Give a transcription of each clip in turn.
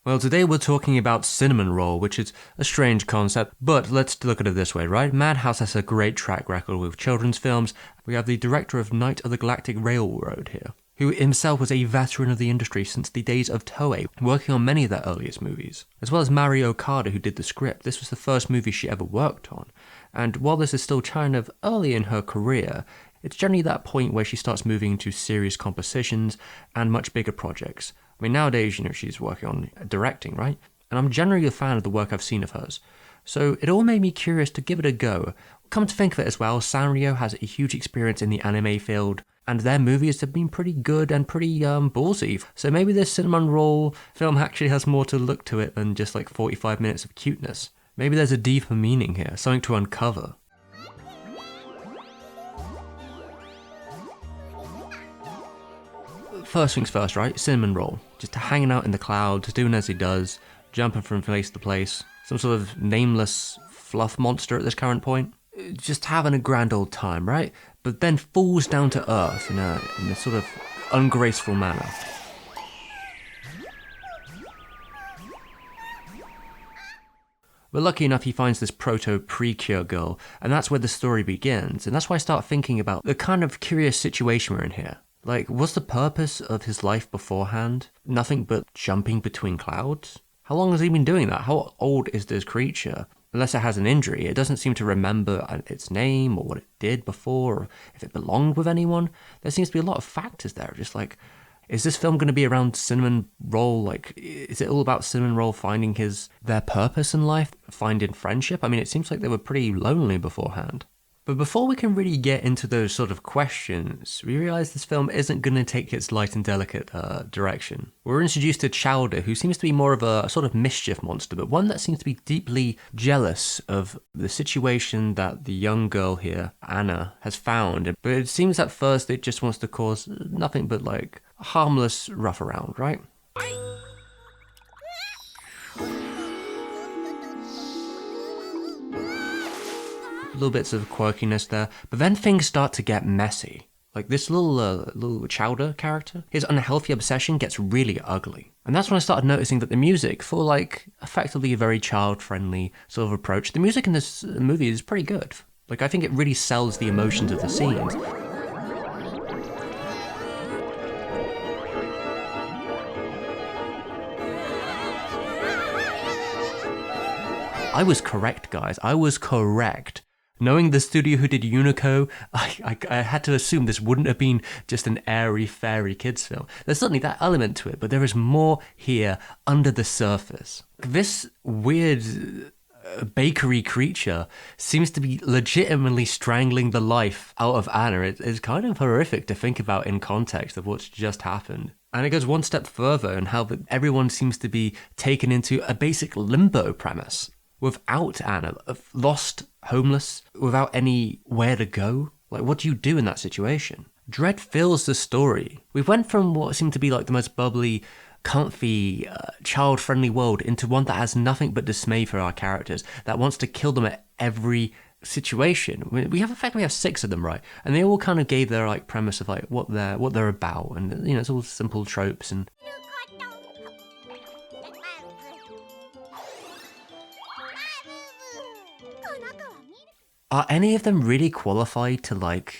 Well, today we're talking about Cinnamoroll, which is a strange concept, but let's look at it this way, right? Madhouse has a great track record with children's films. We have the director of Night of the Galactic Railroad here, who himself was a veteran of the industry since the days of Toei, working on many of their earliest movies, as well as Mari Okada, who did the script. This was the first movie she ever worked on, and while this is still kind of early in her career, it's generally that point where she starts moving into serious compositions and much bigger projects. I mean, nowadays, she's working on directing, right? And I'm generally a fan of the work I've seen of hers. So it all made me curious to give it a go. Come to think of it as well, Sanrio has a huge experience in the anime field, and their movies have been pretty good and pretty ballsy. So maybe this Cinnamoroll film actually has more to look to it than just like 45 minutes of cuteness. Maybe there's a deeper meaning here, something to uncover. First things first, right? Cinnamoroll. Just hanging out in the clouds, doing as he does, jumping from place to place. Some sort of nameless fluff monster at this current point. Just having a grand old time, right? But then falls down to earth in a sort of ungraceful manner. But lucky enough, he finds this proto-Precure girl, and that's where the story begins. And that's why I start thinking about the kind of curious situation we're in here. Like, what's the purpose of his life beforehand? Nothing but jumping between clouds? How long has he been doing that? How old is this creature? Unless it has an injury, it doesn't seem to remember its name or what it did before, or if it belonged with anyone. There seems to be a lot of factors there. Just like, is this film going to be around Cinnamoroll? Like, is it all about Cinnamoroll finding their purpose in life? Finding friendship? I mean, it seems like they were pretty lonely beforehand. But before we can really get into those sort of questions, we realise this film isn't going to take its light and delicate direction. We're introduced to Chowder, who seems to be more of a sort of mischief monster, but one that seems to be deeply jealous of the situation that the young girl here, Anna, has found. But it seems at first it just wants to cause nothing but like a harmless rough around, right? Little bits of quirkiness there, but then things start to get messy. Like this little Chowder character, his unhealthy obsession gets really ugly. And that's when I started noticing that the music, for like effectively a very child-friendly sort of approach, the music in this movie is pretty good. Like I think it really sells the emotions of the scenes. I was correct, guys. I was correct. Knowing the studio who did Unico, I had to assume this wouldn't have been just an airy, fairy kids film. There's certainly that element to it, but there is more here under the surface. This weird bakery creature seems to be legitimately strangling the life out of Anna. It's kind of horrific to think about in context of what's just happened. And it goes one step further in how everyone seems to be taken into a basic limbo premise. Without Anna, lost, homeless, without anywhere to go? Like, what do you do in that situation? Dread fills the story. We went from what seemed to be like the most bubbly, comfy, child-friendly world into one that has nothing but dismay for our characters, that wants to kill them at every situation. We have 6 of them, right? And they all kind of gave their like premise of like what they're about, and it's all simple tropes and. Are any of them really qualified to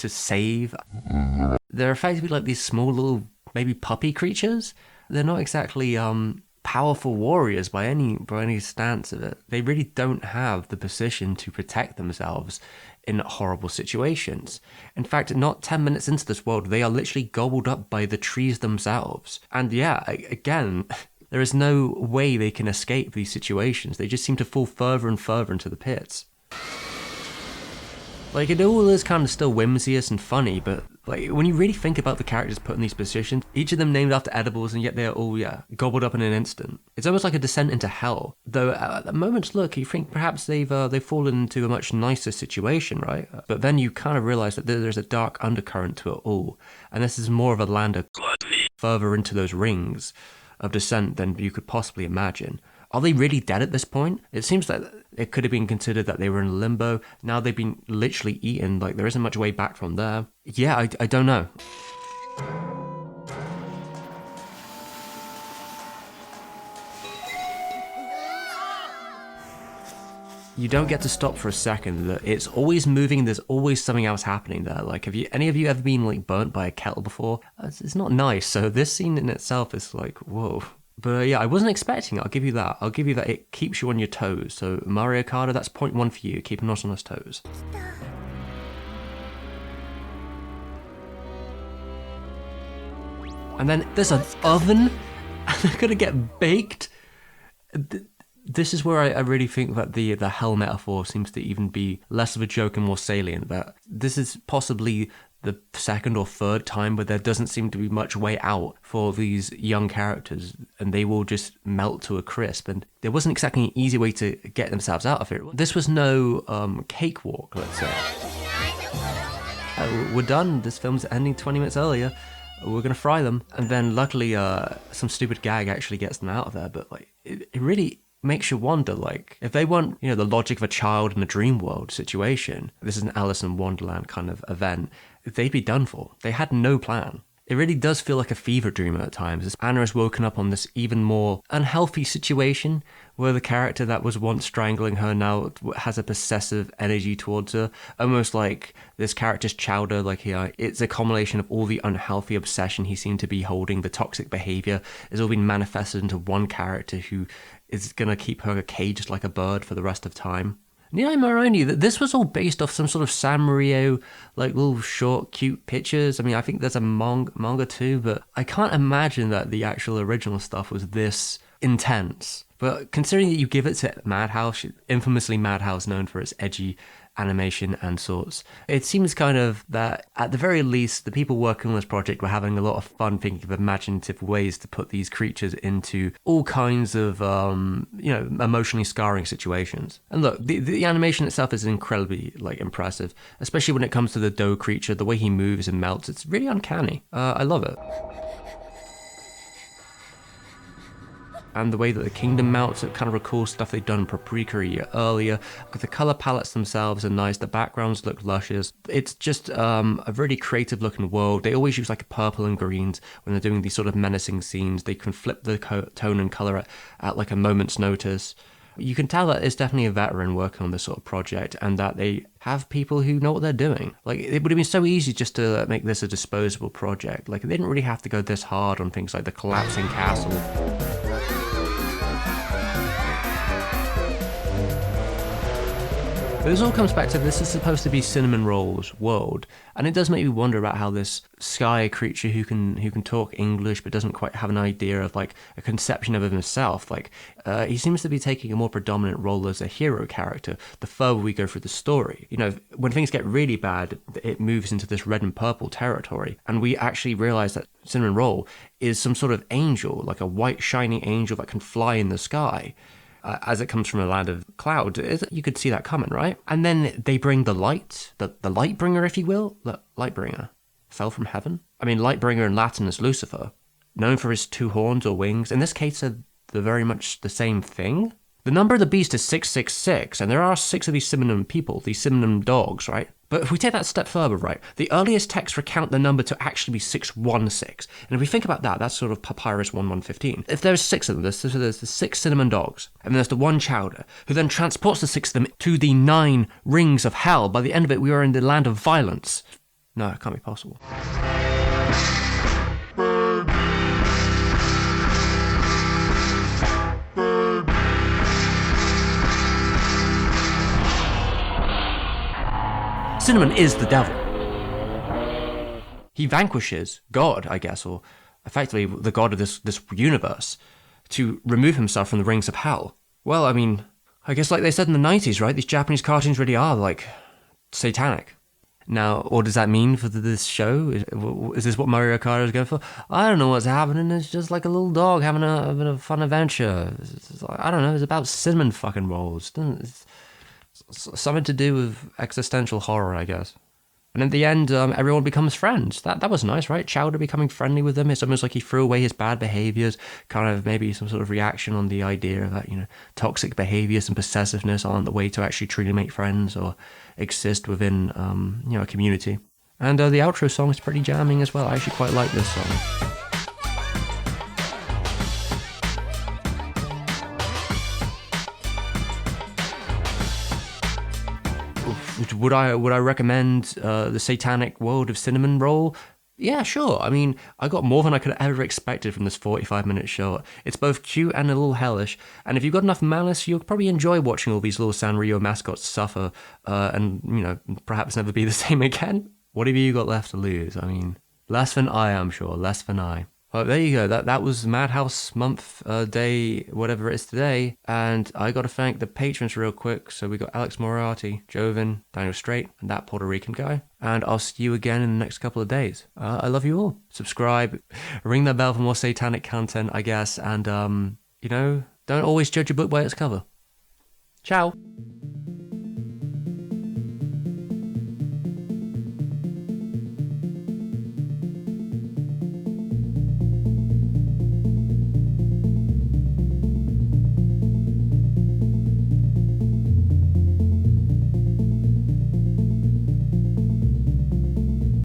save? They're effectively like these small little maybe puppy creatures. They're not exactly powerful warriors by any stance of it. They really don't have the position to protect themselves in horrible situations. In fact, not 10 minutes into this world, they are literally gobbled up by the trees themselves. And yeah, again, there is no way they can escape these situations. They just seem to fall further and further into the pits. Like, it all is kind of still whimsious and funny, but like when you really think about the characters put in these positions, each of them named after edibles, and yet they're all, gobbled up in an instant. It's almost like a descent into hell. Though at the moment's look, you think perhaps they've fallen into a much nicer situation, right? But then you kind of realize that there's a dark undercurrent to it all, and this is more of a land of gluttony, further into those rings of descent than you could possibly imagine. Are they really dead at this point? It seems that it could have been considered that they were in limbo. Now they've been literally eaten. Like, there isn't much way back from there. Yeah, I don't know. you don't get to stop for a second. That it's always moving. There's always something else happening there. Like, have any of you ever been like burnt by a kettle before? It's not nice. So this scene in itself is like, whoa. But yeah, I wasn't expecting it. I'll give you that. It keeps you on your toes. So Mari Okada, that's point 1 for you. Keeping us on his toes. And then there's an oven, and they're gonna get baked. This is where I really think that the hell metaphor seems to even be less of a joke and more salient. That this is possibly the second or third time where there doesn't seem to be much way out for these young characters, and they will just melt to a crisp. And there wasn't exactly an easy way to get themselves out of it. This was no cakewalk, let's say. We're done. This film's ending 20 minutes earlier. We're gonna fry them. And then luckily some stupid gag actually gets them out of there. But like it really makes you wonder, like, if they want, you know, the logic of a child in a dream world situation, this is an Alice in Wonderland kind of event, they'd be done for. They had no plan. It really does feel like a fever dream at times, as Anna has woken up on this even more unhealthy situation where the character that was once strangling her now has a possessive energy towards her, almost like this character's Chowder, like it's a combination of all the unhealthy obsession he seemed to be holding, the toxic behavior is all being manifested into one character who is gonna keep her caged like a bird for the rest of time. Yeah, Maroni, this was all based off some sort of Sanrio, like little short, cute pictures. I mean, I think there's a manga too, but I can't imagine that the actual original stuff was this intense. But considering that you give it to Madhouse, infamously Madhouse known for its edgy animation and sorts, it seems kind of that at the very least the people working on this project were having a lot of fun thinking of imaginative ways to put these creatures into all kinds of emotionally scarring situations. And look, the animation itself is incredibly like impressive, especially when it comes to the dough creature. The way he moves and melts, it's really uncanny. I love it. And the way that the kingdom melts, it kind of recalls stuff they'd done in Paprika a year earlier. The color palettes themselves are nice, the backgrounds look luscious. It's just a really creative looking world. They always use like purple and greens when they're doing these sort of menacing scenes. They can flip the tone and color at like a moment's notice. You can tell that it's definitely a veteran working on this sort of project, and that they have people who know what they're doing. Like, it would have been so easy just to make this a disposable project. Like, they didn't really have to go this hard on things like the collapsing castle. But this all comes back to, this is supposed to be Cinnamoroll's world, and it does make me wonder about how this sky creature who can talk English but doesn't quite have an idea of like a conception of himself, like he seems to be taking a more predominant role as a hero character the further we go through the story. You know, when things get really bad, it moves into this red and purple territory, and we actually realize that Cinnamoroll is some sort of angel, like a white shining angel that can fly in the sky. As it comes from a land of cloud, you could see that coming, right? And then they bring the light, the light bringer, if you will. The light bringer fell from heaven. I mean, light bringer in Latin is Lucifer, known for his 2 horns or wings. In this case, they're very much the same thing. The number of the beast is 666, and there are 6 of these Cinnamon people, these Cinnamon dogs, right? But if we take that a step further, right, the earliest texts recount the number to actually be 616. And if we think about that, that's sort of Papyrus 1115. If there's 6 of them, there's the 6 cinnamon dogs, and there's the 1 chowder, who then transports the 6 of them to the 9 rings of hell. By the end of it, we are in the land of violence. No, it can't be possible. Cinnamon is the devil. He vanquishes God, I guess, or effectively the god of this universe, to remove himself from the rings of hell. Well, I mean, I guess like they said in the 90s, right? These Japanese cartoons really are, like, satanic. Now, what does that mean for this show? Is this what Mari Okada is going for? I don't know what's happening. It's just like a little dog having a fun adventure. I don't know. It's about cinnamon fucking rolls. It's something to do with existential horror, I guess. And in the end, everyone becomes friends. That was nice, right? Chowder becoming friendly with them. It's almost like he threw away his bad behaviors, kind of maybe some sort of reaction on the idea that, you know, toxic behaviors and possessiveness aren't the way to actually truly make friends or exist within, a community. And the outro song is pretty jamming as well. I actually quite like this song. Would I recommend the Satanic World of Cinnamoroll? Yeah, sure. I mean, I got more than I could have ever expected from this 45-minute short. It's both cute and a little hellish, and if you've got enough malice, you'll probably enjoy watching all these little Sanrio mascots suffer, and, perhaps never be the same again. What have you got left to lose? I mean, less than I, I'm sure. Less than I. Well, there you go. That was Madhouse month, day, whatever it is today. And I got to thank the patrons real quick. So we got Alex Moriarty, Joven, Daniel Strait, and that Puerto Rican guy. And I'll see you again in the next couple of days. I love you all. Subscribe, ring that bell for more satanic content, I guess. And, don't always judge a book by its cover. Ciao.